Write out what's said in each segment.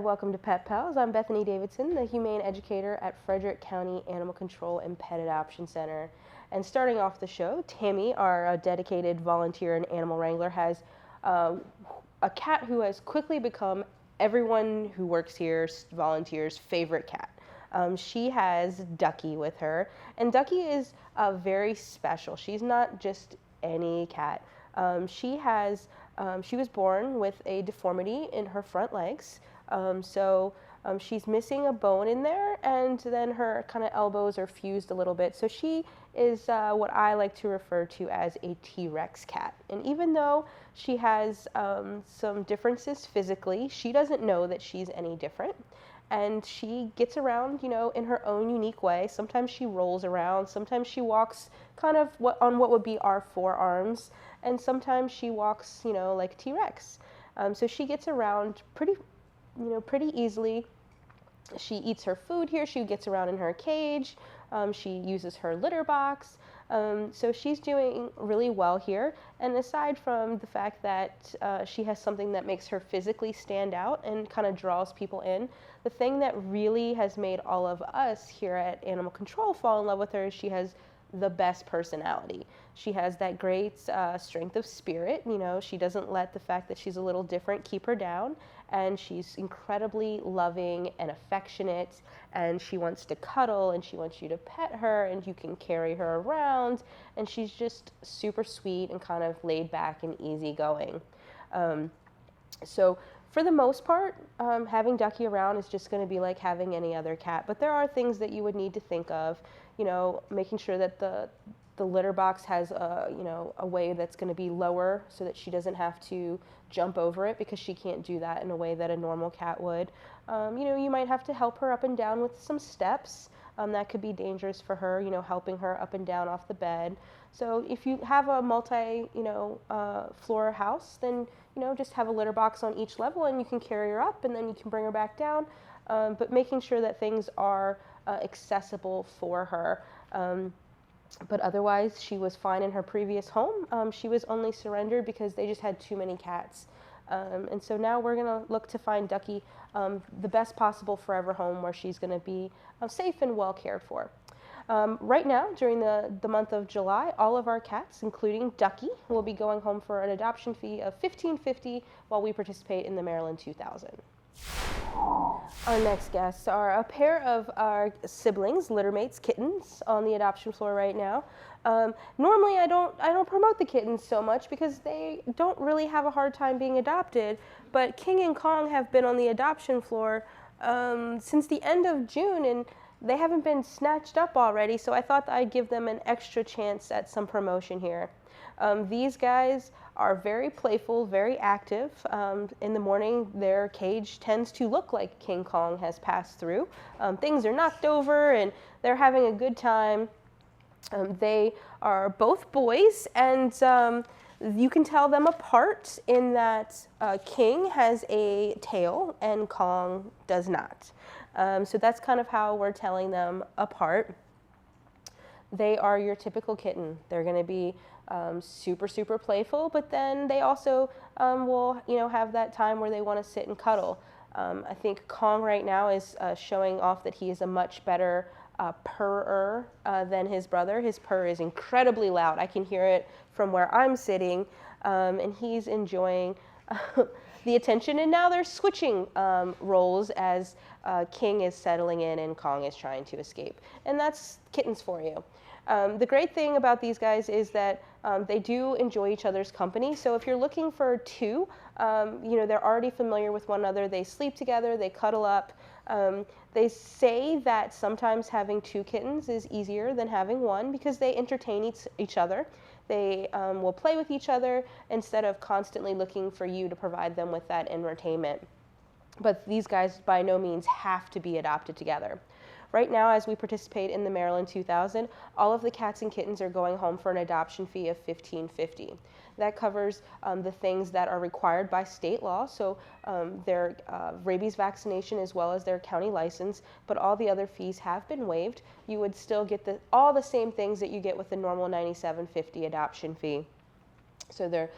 Welcome to Pet Pals. I'm Bethany Davidson, the Humane Educator at Frederick County Animal Control and Pet Adoption Center. And starting off the show, Tammy, our dedicated volunteer and animal wrangler, has a cat who has quickly become everyone who works here, volunteers' favorite cat. She has Ducky with her, and Ducky is very special. She's not just any cat. She was born with a deformity in her front legs. She's missing a bone in there, and then her kind of elbows are fused a little bit. So she is what I like to refer to as a T-Rex cat. And even though she has some differences physically, she doesn't know that she's any different. And she gets around, in her own unique way. Sometimes she rolls around, sometimes she walks kind of on what would be our forearms, and sometimes she walks, like T-Rex. So she gets around pretty easily. She eats her food here. She gets around in her cage. She uses her litter box. So she's doing really well here. And aside from the fact that she has something that makes her physically stand out and kind of draws people in, the thing that really has made all of us here at Animal Control fall in love with her is she has the best personality. She has that great strength of spirit. She doesn't let the fact that she's a little different keep her down, and she's incredibly loving and affectionate, and she wants to cuddle, and she wants you to pet her, and you can carry her around, and she's just super sweet and kind of laid back and easygoing. So for the most part, having Ducky around is just going to be like having any other cat, but there are things that you would need to think of, making sure that the litter box has a way that's going to be lower so that she doesn't have to jump over it, because she can't do that in a way that a normal cat would. You might have to help her up and down with some steps. That could be dangerous for her, helping her up and down off the bed. So if you have a floor house, then, just have a litter box on each level, and you can carry her up and then you can bring her back down. But making sure that things are accessible for her. But otherwise, she was fine in her previous home. She was only surrendered because they just had too many cats. And so now we're going to look to find Ducky the best possible forever home where she's going to be safe and well cared for. Right now, during the month of July, all of our cats, including Ducky, will be going home for an adoption fee of $15.50 while we participate in the Maryland 2000. Our next guests are a pair of our siblings, littermates, kittens, on the adoption floor right now. Normally, I don't promote the kittens so much because they don't really have a hard time being adopted, but King and Kong have been on the adoption floor since the end of June, and they haven't been snatched up already, so I thought that I'd give them an extra chance at some promotion here. These guys are very playful, very active. In the morning, their cage tends to look like King Kong has passed through. Things are knocked over, and they're having a good time. They are both boys, and you can tell them apart in that King has a tail and Kong does not. So that's kind of how we're telling them apart. They are your typical kitten. They're going to be super, super playful, but then they also will, have that time where they want to sit and cuddle. I think Kong right now is showing off that he is a much better purrer than his brother. His purr is incredibly loud. I can hear it from where I'm sitting, and he's enjoying the attention. And now they're switching roles as King is settling in and Kong is trying to escape. And that's kittens for you. The great thing about these guys is that they do enjoy each other's company. So if you're looking for two, they're already familiar with one another. They sleep together, they cuddle up. They say that sometimes having two kittens is easier than having one because they entertain each other. They will play with each other instead of constantly looking for you to provide them with that entertainment. But these guys by no means have to be adopted together. Right now, as we participate in the Maryland 2000, all of the cats and kittens are going home for an adoption fee of $15.50. That covers the things that are required by state law, so their rabies vaccination as well as their county license, but all the other fees have been waived. You would still get all the same things that you get with the normal $97.50 adoption fee. So they're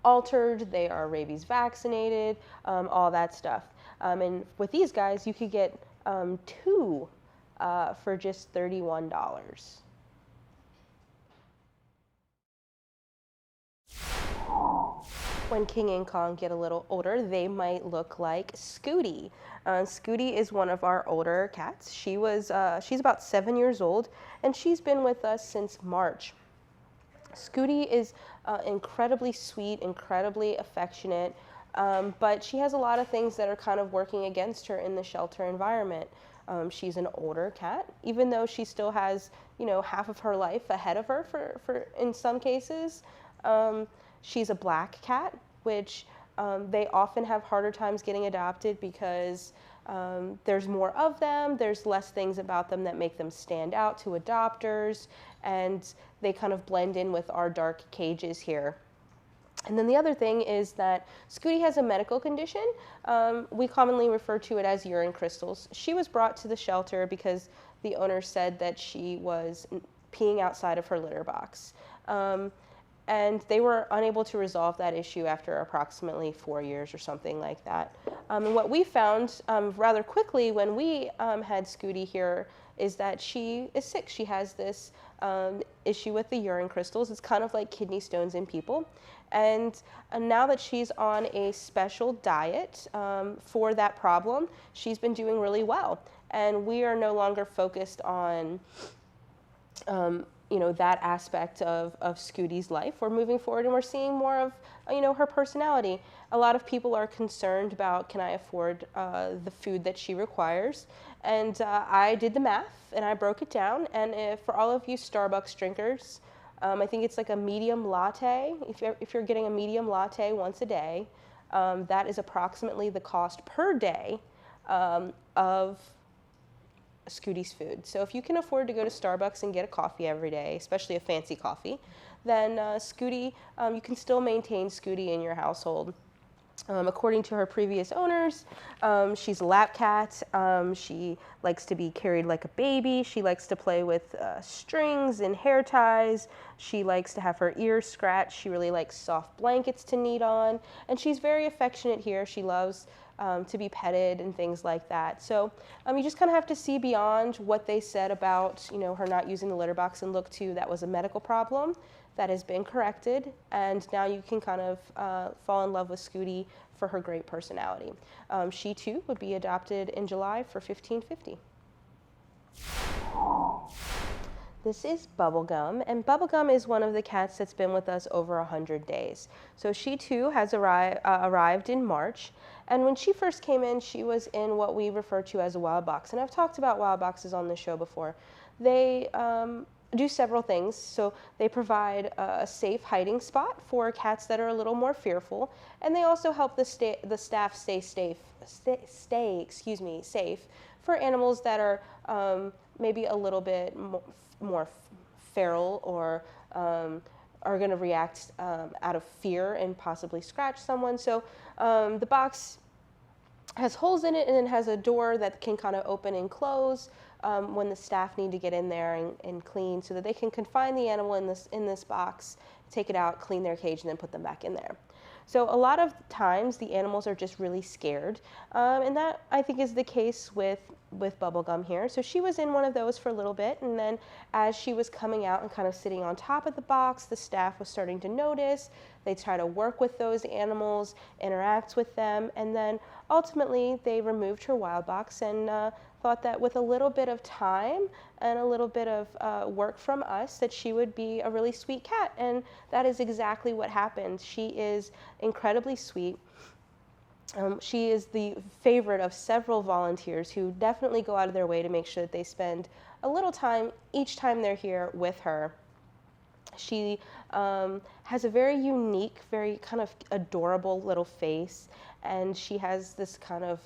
altered, they are rabies vaccinated, all that stuff. And with these guys, you could get 2 for just $31. When King and Kong get a little older, they might look like Scooty. Scooty is one of our older cats. She's about 7 years old, and she's been with us since March. Scooty is incredibly sweet, incredibly affectionate, but she has a lot of things that are kind of working against her in the shelter environment. She's an older cat, even though she still has, half of her life ahead of her for in some cases. She's a black cat, which they often have harder times getting adopted because there's more of them, there's less things about them that make them stand out to adopters, and they kind of blend in with our dark cages here. And then the other thing is that Scooty has a medical condition. We commonly refer to it as urine crystals. She was brought to the shelter because the owner said that she was peeing outside of her litter box. And they were unable to resolve that issue after approximately 4 years or something like that. And what we found rather quickly when we had Scooty here is that she is sick. She has this issue with the urine crystals. It's kind of like kidney stones in people. And now that she's on a special diet for that problem, she's been doing really well. And we are no longer focused on that aspect of Scooty's life. We're moving forward and we're seeing more of, her personality. A lot of people are concerned about, can I afford the food that she requires? And I did the math and I broke it down. And for all of you Starbucks drinkers, I think it's like a medium latte. If you're getting a medium latte once a day, that is approximately the cost per day of Scooty's food. So if you can afford to go to Starbucks and get a coffee every day, especially a fancy coffee, then Scooty, you can still maintain Scooty in your household. According to her previous owners, she's a lap cat. She likes to be carried like a baby. She likes to play with strings and hair ties. She likes to have her ears scratched. She really likes soft blankets to knead on. And she's very affectionate here. She loves to be petted and things like that. So you just kind of have to see beyond what they said about, her not using the litter box and look to that was a medical problem that has been corrected, and now you can kind of fall in love with Scooty for her great personality. She too would be adopted in July for $15.50. This is Bubblegum, and Bubblegum is one of the cats that's been with us over 100 days. So she too has arrived in March, and when she first came in, she was in what we refer to as a wild box, and I've talked about wild boxes on the show before. They do several things. So they provide a safe hiding spot for cats that are a little more fearful, and they also help the staff stay safe for animals that are maybe a little bit more feral or are going to react out of fear and possibly scratch someone. So the box has holes in it and it has a door that can kind of open and close when the staff need to get in there and clean, so that they can confine the animal in this box, take it out, clean their cage, and then put them back in there. So a lot of times the animals are just really scared, and that I think is the case with Bubblegum here. So she was in one of those for a little bit, and then as she was coming out and kind of sitting on top of the box, the staff was starting to notice. They try to work with those animals, interact with them, and then ultimately they removed her wild box and thought that with a little bit of time and a little bit of work from us, that she would be a really sweet cat. And that is exactly what happened. She is incredibly sweet. She is the favorite of several volunteers who definitely go out of their way to make sure that they spend a little time each time they're here with her. She has a very unique, very kind of adorable little face, and she has this kind of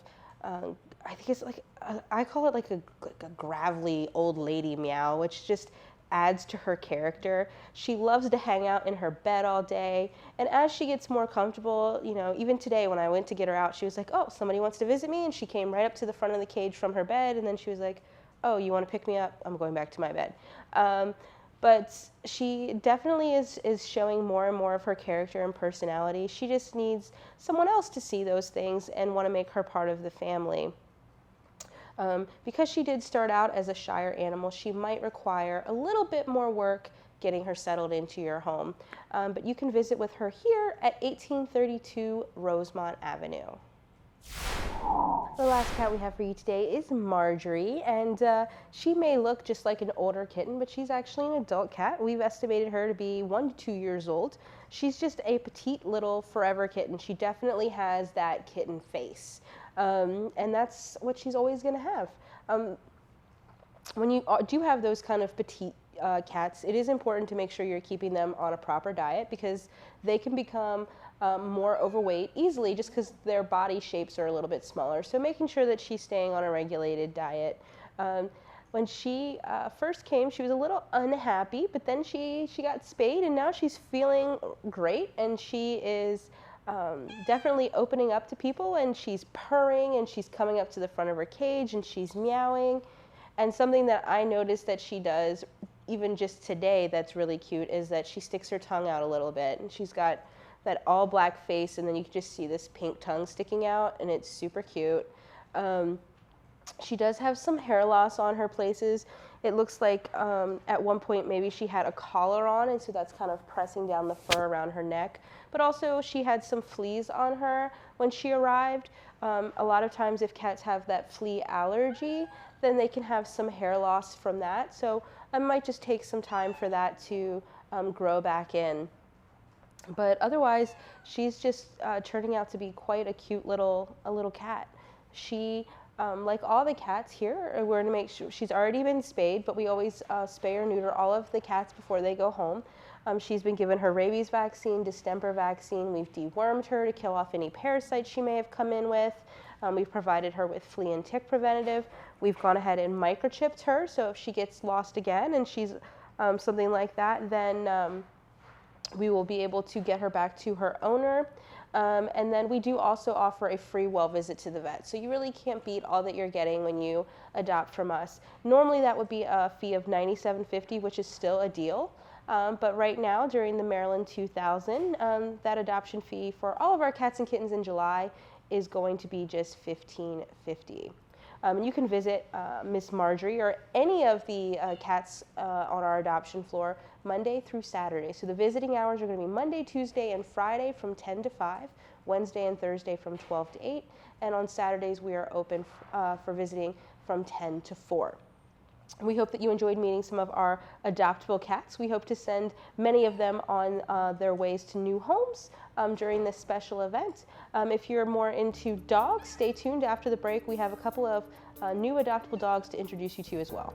I think it's like, I call it like a gravelly old lady meow, which just adds to her character. She loves to hang out in her bed all day, and as she gets more comfortable, even today when I went to get her out, she was like, oh, somebody wants to visit me, and she came right up to the front of the cage from her bed, and then she was like, oh, you want to pick me up? I'm going back to my bed. but she definitely is showing more and more of her character and personality. She just needs someone else to see those things and want to make her part of the family. Because she did start out as a shyer animal, she might require a little bit more work getting her settled into your home. But you can visit with her here at 1832 Rosemont Avenue. The last cat we have for you today is Marjorie, and she may look just like an older kitten, but she's actually an adult cat. We've estimated her to be 1 to 2 years old. She's just a petite little forever kitten. She definitely has that kitten face, and that's what she's always going to have. When you do have those kind of petite cats, it is important to make sure you're keeping them on a proper diet, because they can become more overweight easily just because their body shapes are a little bit smaller. So making sure that she's staying on a regulated diet. When she first came, she was a little unhappy, but then she got spayed, and now she's feeling great, and she is definitely opening up to people, and she's purring, and she's coming up to the front of her cage, and she's meowing. And something that I noticed that she does even just today that's really cute is that she sticks her tongue out a little bit, and she's got that all black face, and then you can just see this pink tongue sticking out, and it's super cute. She does have some hair loss on her places. It looks like at one point maybe she had a collar on, and so that's kind of pressing down the fur around her neck. But also she had some fleas on her when she arrived. A lot of times if cats have that flea allergy, then they can have some hair loss from that. So it might just take some time for that to grow back in. But otherwise, she's just turning out to be quite a cute little cat. She, like all the cats here, we're going to make sure she's already been spayed, but we always spay or neuter all of the cats before they go home. She's been given her rabies vaccine, distemper vaccine. We've dewormed her to kill off any parasites she may have come in with. We've provided her with flea and tick preventative. We've gone ahead and microchipped her, so if she gets lost again and she's something like that, then we will be able to get her back to her owner. And then we do also offer a free well visit to the vet. So you really can't beat all that you're getting when you adopt from us. Normally that would be a fee of $97.50, which is still a deal. But right now, during the Maryland 2000, that adoption fee for all of our cats and kittens in July is going to be just $15.50. You can visit Miss Marjorie or any of the cats on our adoption floor Monday through Saturday. So the visiting hours are going to be Monday, Tuesday, and Friday from 10 to 5, Wednesday and Thursday from 12 to 8, and on Saturdays we are open for visiting from 10 to 4. We hope that you enjoyed meeting some of our adoptable cats. We hope to send many of them on their ways to new homes during this special event. If you're more into dogs, stay tuned. After the break, we have a couple of new adoptable dogs to introduce you to as well.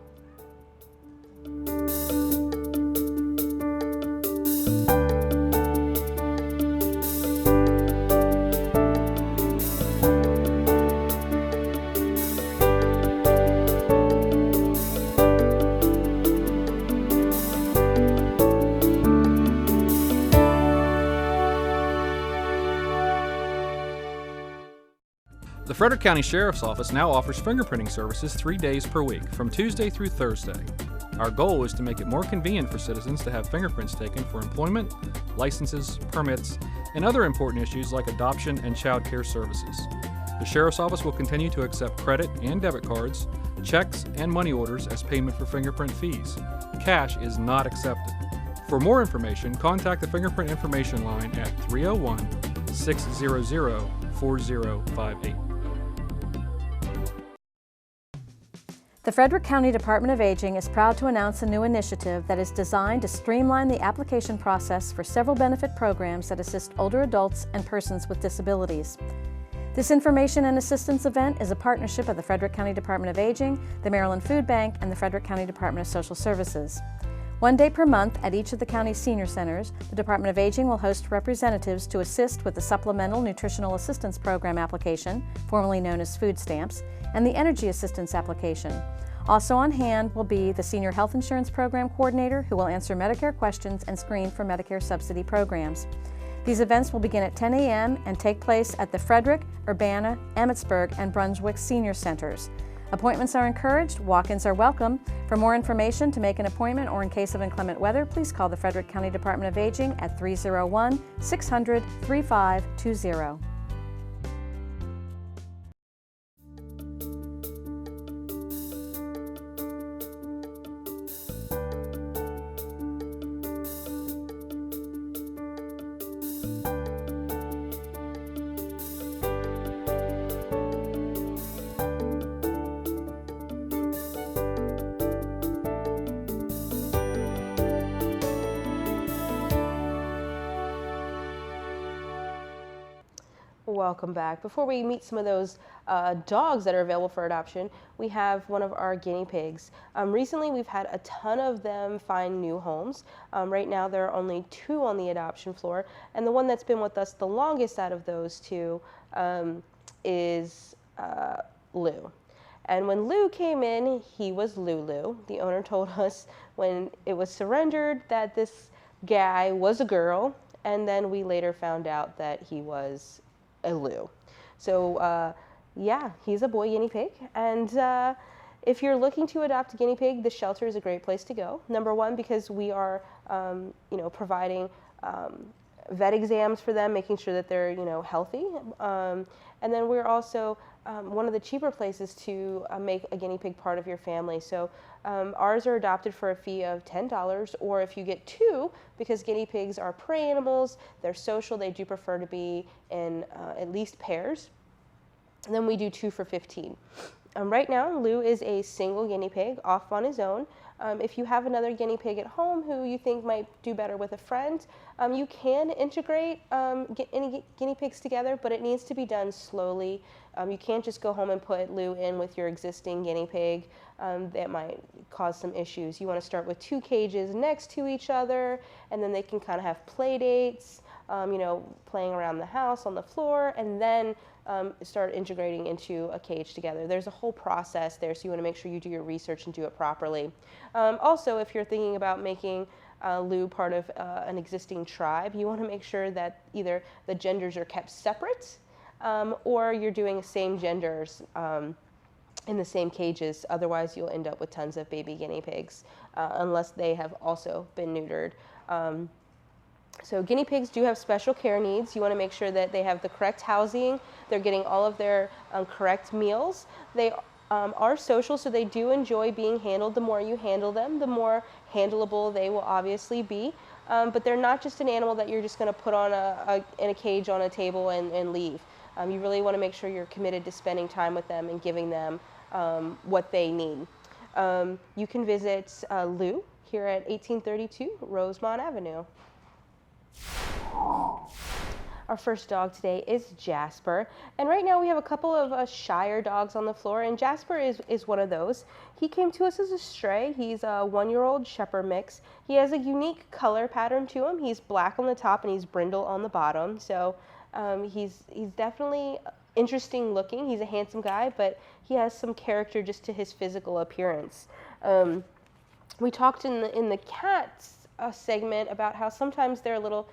The Frederick County Sheriff's Office now offers fingerprinting services 3 days per week, from Tuesday through Thursday. Our goal is to make it more convenient for citizens to have fingerprints taken for employment, licenses, permits, and other important issues like adoption and child care services. The Sheriff's Office will continue to accept credit and debit cards, checks, and money orders as payment for fingerprint fees. Cash is not accepted. For more information, contact the Fingerprint Information Line at 301-600-4058. The Frederick County Department of Aging is proud to announce a new initiative that is designed to streamline the application process for several benefit programs that assist older adults and persons with disabilities. This information and assistance event is a partnership of the Frederick County Department of Aging, the Maryland Food Bank, and the Frederick County Department of Social Services. 1 day per month at each of the county's senior centers, the Department of Aging will host representatives to assist with the Supplemental Nutritional Assistance Program application, formerly known as food stamps, and the Energy Assistance application. Also on hand will be the Senior Health Insurance Program Coordinator, who will answer Medicare questions and screen for Medicare subsidy programs. These events will begin at 10 a.m. and take place at the Frederick, Urbana, Emmitsburg, and Brunswick Senior Centers. Appointments are encouraged, walk-ins are welcome. For more information, to make an appointment, or in case of inclement weather, please call the Frederick County Department of Aging at 301-600-3520. Welcome back. Before we meet some of those dogs that are available for adoption, we have one of our guinea pigs. Recently, we've had a ton of them find new homes. Right now, there are only 2 on the adoption floor, and the one that's been with us the longest out of those 2 is Lou. And when Lou came in, he was Lulu. The owner told us when it was surrendered that this guy was a girl, and then we later found out that he was a Lou. So yeah, he's a boy guinea pig, and if you're looking to adopt a guinea pig, the shelter is a great place to go. Number one, because we are providing vet exams for them, making sure that they're healthy, and then we're also one of the cheaper places to make a guinea pig part of your family. So ours are adopted for a fee of $10, or if you get 2, because guinea pigs are prey animals, they're social, they do prefer to be in at least pairs, and then we do 2 for $15. Right now, Lou is a single guinea pig off on his own. If you have another guinea pig at home who you think might do better with a friend, you can integrate any guinea pigs together, but it needs to be done slowly. You can't just go home and put Lou in with your existing guinea pig. That might cause some issues. You want to start with 2 cages next to each other, and then they can kind of have play dates, playing around the house on the floor, and then start integrating into a cage together. There's a whole process there, so you want to make sure you do your research and do it properly. Also, if you're thinking about making Lou part of an existing tribe, you want to make sure that either the genders are kept separate, or you're doing same genders in the same cages. Otherwise, you'll end up with tons of baby guinea pigs, unless they have also been neutered. So guinea pigs do have special care needs. You want to make sure that they have the correct housing, they're getting all of their correct meals. They are social, so they do enjoy being handled. The more you handle them, the more handleable they will obviously be. But they're not just an animal that you're just going to put on in a cage on a table and leave. You really want to make sure you're committed to spending time with them and giving them what they need. You can visit Lou here at 1832 Rosemont Avenue. Our first dog today is Jasper, and right now we have a couple of shyer dogs on the floor, and Jasper is one of those. He came to us as a stray. He's a 1-year-old shepherd mix. He has a unique color pattern to him. He's black on the top and he's brindle on the bottom, so he's definitely interesting looking. He's a handsome guy, but he has some character just to his physical appearance. We talked in the cats segment about how sometimes they're a little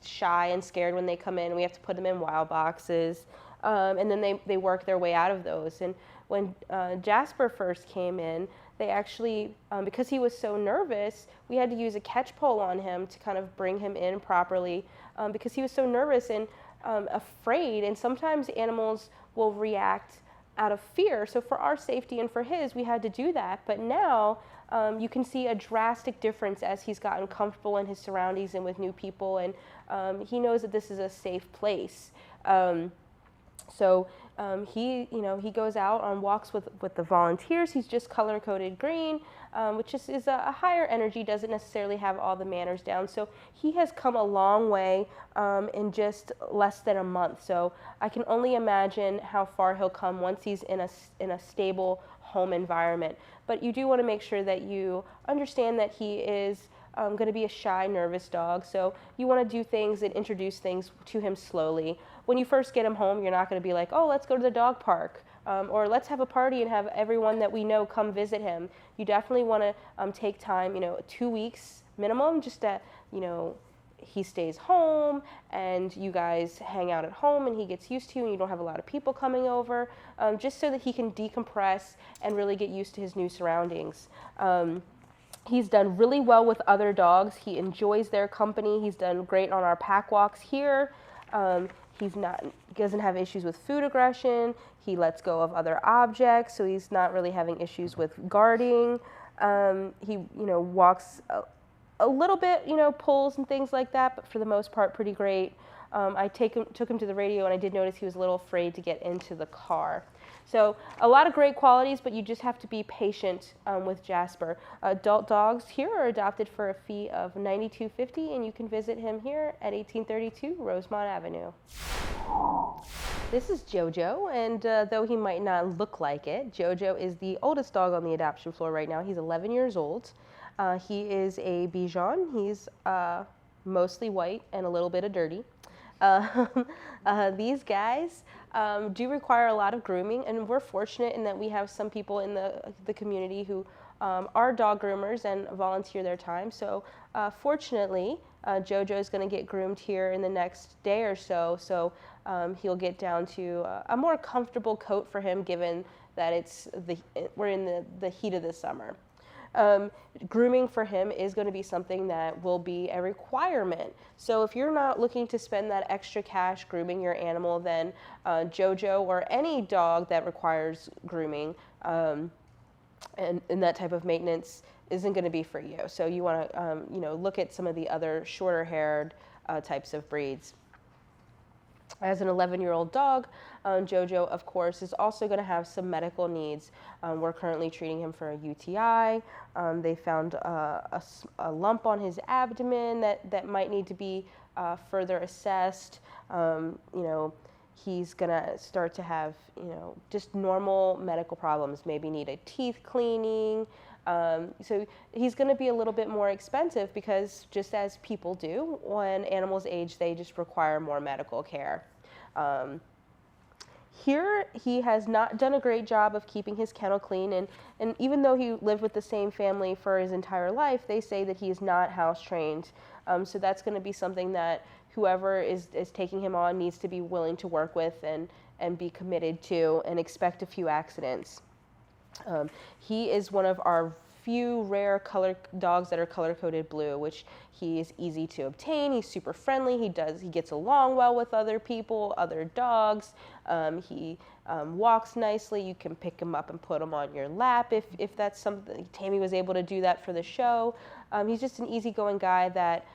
shy and scared when they come in. We have to put them in wild boxes, and then they work their way out of those. And when Jasper first came in, they actually, because he was so nervous, we had to use a catch pole on him to kind of bring him in properly, because he was so nervous and afraid. And sometimes animals will react out of fear. So for our safety and for his, we had to do that. But now you can see a drastic difference as he's gotten comfortable in his surroundings and with new people, and he knows that this is a safe place. So he goes out on walks with the volunteers. He's just color-coded green, which is a higher energy, doesn't necessarily have all the manners down. So he has come a long way in just less than a month. So I can only imagine how far he'll come once he's in a stable home environment. But you do want to make sure that you understand that he is going to be a shy, nervous dog. So you want to do things and introduce things to him slowly. When you first get him home, you're not going to be like, oh, let's go to the dog park, or let's have a party and have everyone that we know come visit him. You definitely want to take time, 2 weeks minimum, just to, he stays home and you guys hang out at home and he gets used to you and you don't have a lot of people coming over, just so that he can decompress and really get used to his new surroundings. He's done really well with other dogs. He enjoys their company. He's done great on our pack walks here. Doesn't have issues with food aggression. He lets go of other objects, so he's not really having issues with guarding. He, walks a little bit, pulls and things like that, but for the most part, pretty great. I took him to the radio, and I did notice he was a little afraid to get into the car. So a lot of great qualities, but you just have to be patient with Jasper. Adult dogs here are adopted for a fee of $92.50, and you can visit him here at 1832 Rosemont Avenue. This is JoJo, and though he might not look like it, JoJo is the oldest dog on the adoption floor right now. He's 11 years old. He is a Bichon. He's mostly white and a little bit of dirty. These guys do require a lot of grooming, and we're fortunate in that we have some people in the community who are dog groomers and volunteer their time. So fortunately, JoJo is going to get groomed here in the next day or so. So he'll get down to a more comfortable coat for him, given that we're in the heat of the summer. Grooming for him is going to be something that will be a requirement. So if you're not looking to spend that extra cash grooming your animal, then JoJo or any dog that requires grooming and that type of maintenance isn't going to be for you. So you want to look at some of the other shorter-haired types of breeds. As an 11-year-old dog, JoJo, of course, is also going to have some medical needs. We're currently treating him for a UTI. They found a lump on his abdomen that might need to be further assessed. He's going to start to have, just normal medical problems, maybe need a teeth cleaning. So he's going to be a little bit more expensive because just as people do, when animals age, they just require more medical care. Here, he has not done a great job of keeping his kennel clean, and even though he lived with the same family for his entire life, they say that he is not house trained. So that's going to be something that whoever is taking him on needs to be willing to work with and be committed to and expect a few accidents. He is one of our few rare color dogs that are color-coded blue, which he is easy to obtain. He's super friendly. He gets along well with other people, other dogs. He walks nicely. You can pick him up and put him on your lap if that's something. Tammy was able to do that for the show. He's just an easygoing guy that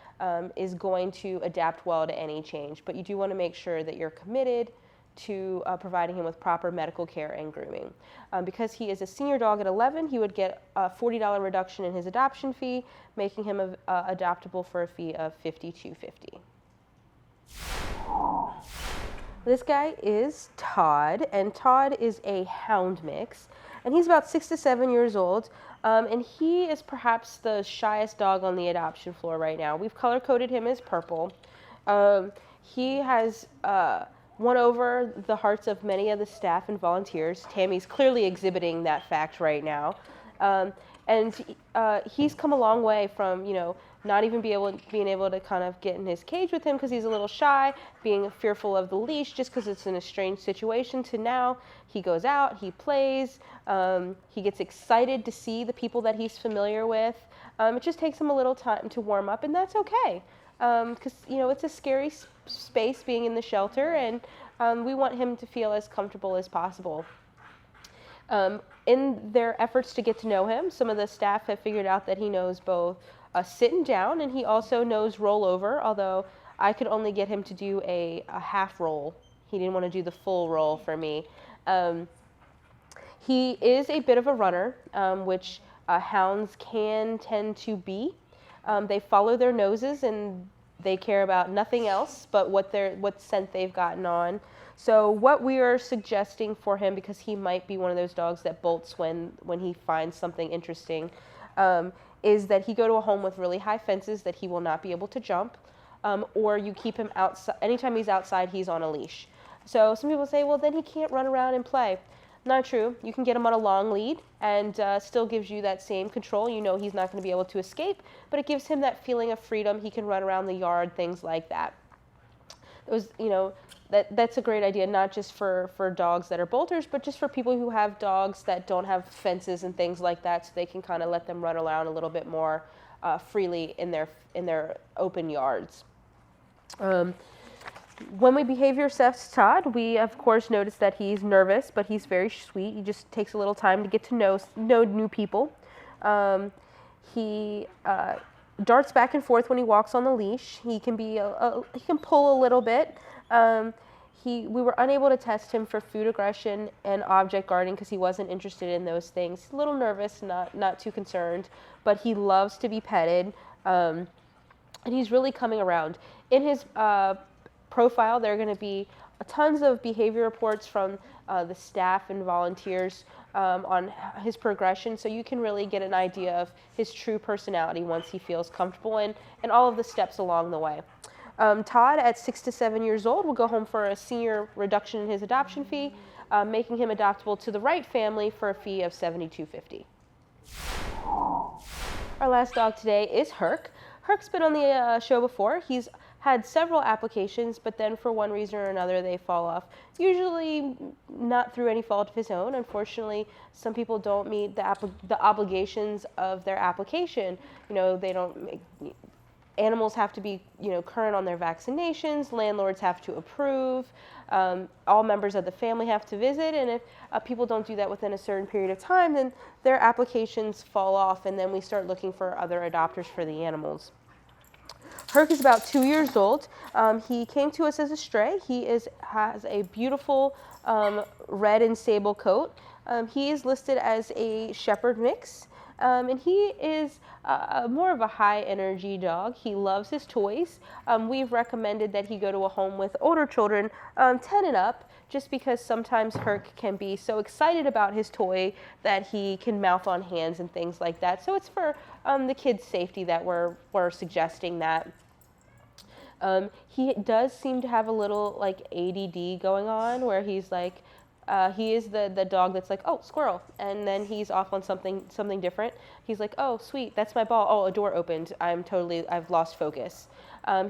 is going to adapt well to any change. But you do want to make sure that you're committed to providing him with proper medical care and grooming. Because he is a senior dog at 11, he would get a $40 reduction in his adoption fee, making him adoptable for a fee of $52.50. This guy is Todd, and Todd is a hound mix, and he's about 6 to 7 years old, and he is perhaps the shyest dog on the adoption floor right now. We've color-coded him as purple. He has won over the hearts of many of the staff and volunteers. Tammy's clearly exhibiting that fact right now. And he's come a long way from, not even being able to kind of get in his cage with him because he's a little shy, being fearful of the leash just because it's in a strange situation, to now he goes out, he plays, he gets excited to see the people that he's familiar with. It just takes him a little time to warm up, and that's okay. Because, it's a scary space being in the shelter, and we want him to feel as comfortable as possible. In their efforts to get to know him, some of the staff have figured out that he knows both sitting down and he also knows rollover, although I could only get him to do a half roll. He didn't want to do the full roll for me. He is a bit of a runner, which hounds can tend to be. They follow their noses and they care about nothing else but what scent they've gotten on. So what we are suggesting for him, because he might be one of those dogs that bolts when he finds something interesting, is that he go to a home with really high fences that he will not be able to jump, or you keep him outside. Anytime he's outside, he's on a leash. So some people say, well, then he can't run around and play. Not true. You can get him on a long lead and still gives you that same control. You know he's not going to be able to escape, but it gives him that feeling of freedom. He can run around the yard, things like that. It was, that's a great idea, not just for dogs that are bolters, but just for people who have dogs that don't have fences and things like that, so they can kind of let them run around a little bit more freely in their open yards. When we behavior assess Todd, we of course notice that he's nervous, but he's very sweet. He just takes a little time to get to know new people. He darts back and forth when he walks on the leash. He can be he can pull a little bit. We were unable to test him for food aggression and object guarding because he wasn't interested in those things. He's a little nervous, not too concerned, but he loves to be petted, and he's really coming around. In his profile, there are going to be tons of behavior reports from the staff and volunteers on his progression, so you can really get an idea of his true personality once he feels comfortable and all of the steps along the way. Todd, at 6 to 7 years old, will go home for a senior reduction in his adoption fee, making him adoptable to the right family for a fee of $72.50. Our last dog today is Herc. Herc's been on the show before. He's had several applications, but then for one reason or another they fall off. Usually not through any fault of his own. Unfortunately, some people don't meet the obligations of their application. Animals have to be, current on their vaccinations. Landlords have to approve. All members of the family have to visit, and if people don't do that within a certain period of time, then their applications fall off, and then we start looking for other adopters for the animals. Herc is about 2 years old. He came to us as a stray. He has a beautiful red and sable coat. He is listed as a shepherd mix, and he is more of a high energy dog. He loves his toys. We've recommended that he go to a home with older children, 10 and up, just because sometimes Herc can be so excited about his toy that he can mouth on hands and things like that. So it's for the kids' safety that we're suggesting that. He does seem to have a little ADD going on, where he's he is the dog that's like, oh, squirrel, and then he's off on something different. He's like, oh, sweet, that's my ball. Oh, a door opened. I've lost focus.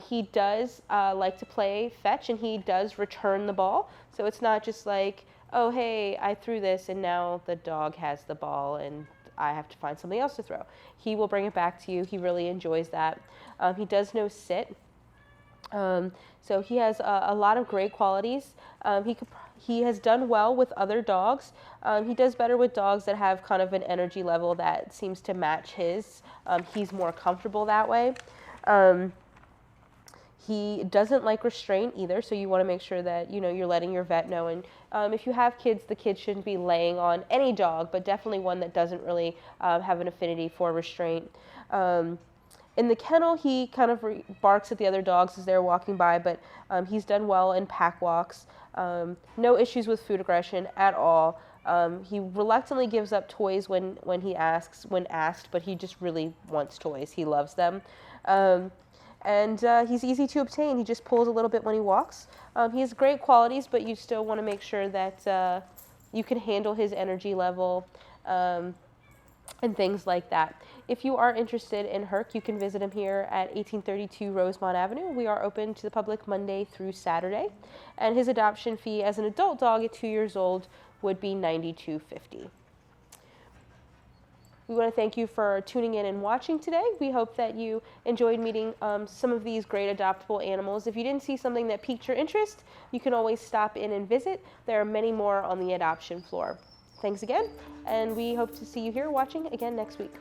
He does like to play fetch, and he does return the ball. So it's not just like, oh, hey, I threw this, and now the dog has the ball, and I have to find something else to throw. He will bring it back to you. He really enjoys that. He does know sit. So he has a lot of great qualities. He has done well with other dogs. He does better with dogs that have kind of an energy level that seems to match his. He's more comfortable that way. He doesn't like restraint either, so you want to make sure that you're letting your vet know. And if you have kids, the kids shouldn't be laying on any dog, but definitely one that doesn't really have an affinity for restraint. In the kennel, he kind of barks at the other dogs as they're walking by, but he's done well in pack walks. No issues with food aggression at all. He reluctantly gives up toys when asked, but he just really wants toys. He loves them. And he's easy to obtain. He just pulls a little bit when he walks. He has great qualities, but you still want to make sure that you can handle his energy level and things like that. If you are interested in Herc, you can visit him here at 1832 Rosemont Avenue. We are open to the public Monday through Saturday, and his adoption fee as an adult dog at 2 years old would be $92.50. We want to thank you for tuning in and watching today. We hope that you enjoyed meeting some of these great adoptable animals. If you didn't see something that piqued your interest, you can always stop in and visit. There are many more on the adoption floor. Thanks again, and we hope to see you here watching again next week.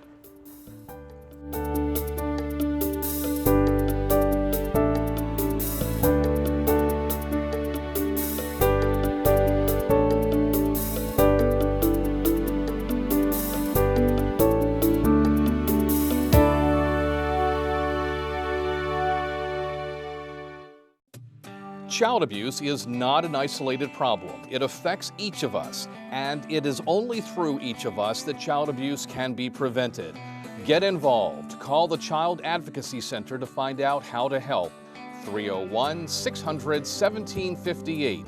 Child abuse is not an isolated problem. It affects each of us, and it is only through each of us that child abuse can be prevented. Get involved. Call the Child Advocacy Center to find out how to help. 301-600-1758.